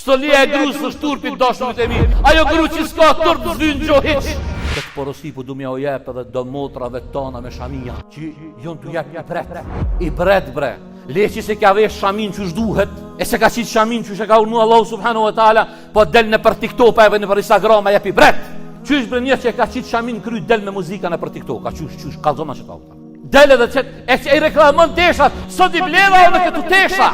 Stolia e grus është turpit dashurit e mirë. Ajo gru që s'ka turp zvynë gjo hiq. Këtë porosi po du mja o jep edhe do motrave tona me shamia, që jonë t'u jep i bret bre. Leqi se ka vesh shamin që shduhet, e se ka qitë shamin që shë ka urnu Allahu subhanahu wa ta'ala, po del në për TikTok e në për Instagram e jep i bret. Qysh bre një që ka qitë shamin kry del me muzika në për TikTok, ka qysh, ka zona që ka uta. Del edhe qëtë, e reklamon teshat, sot i bledha në këtu tesha.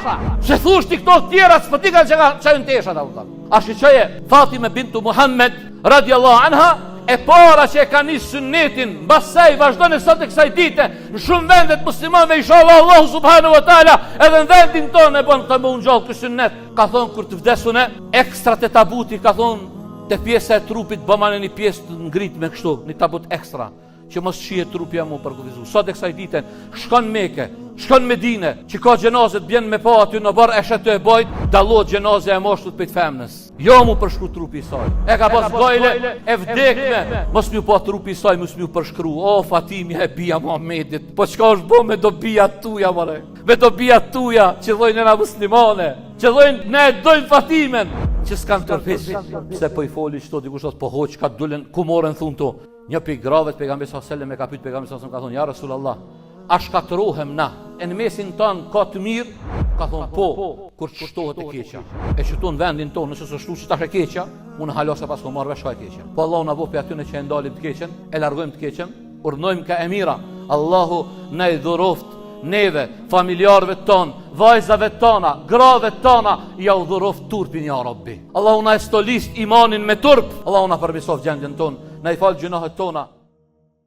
Se thush TikTok tjera, së pëti kanë që qajnë teshat a uta. Ashtë që e Fatime bintu Muhammed, radiallahu anha, e para që e ka një sunnetin, basaj vazhdojnë e sot e kësaj dite, në shumë vendet muslimanve, inshallah Allahu subhanahu wa ta'ala, edhe në vendin tonë e bënë të më unë gjallë kësë sunnet. Ka thonë, kur të vdesune, ekstra të tabuti, ka thonë, të pjesë e trupit, bëmane një pjesë të ngrit me kështu, një tabut ekstra, që mos shije trupja mu për kufizu. Sot e kësaj dite, shkon Meke, shkon Medine, që ka gjenazet bjen me pa aty në barë, eshe të e bojt, dalot gjenazet e moshtut për të femnës. Jo mu përshkru trupi i saj. E ka pas gajle, e vdekme. Mos mju pa trupi i saj, mos mju përshkru. O, Fatimi e bia Muhammedit. Po qka është bo me do bia tuja, mare. Me do bia tuja, që dhojnë e na muslimane. Që dhojnë, ne e dojnë Fatimen. Që s'kan tërpis. Pse po i foli qëto, dikush të po hoq, ka dullen, ku morën thunë to. Një për i gravet, pejgamberi sallallahu alajhi wasallam e ka pyet pejgamberin sallallahu alajhi wasallam, ka thonë, ja Rasulallah, a shkatërohem na? E në mesin tonë ka të mirë? Ka thonë, po, kur që shtohet e keqja. E që tu në vendin tonë, nëse së shtu që tash e keqja, unë halose pas ko marrë vesh ka e keqja. Po Allahu na bopi atyne që e ndalim të keqen, e largojmë të keqen, urnojmë ka emira. Allahu na i dhuroft neve, familjarëve tonë, vajzave tona, grave tona, ja u dhuroft turpin, ja Rabbi. Allahu na e stolist imanin me turp. Allahu na përmisof gjendjen tonë, na i falë gjunahet tona.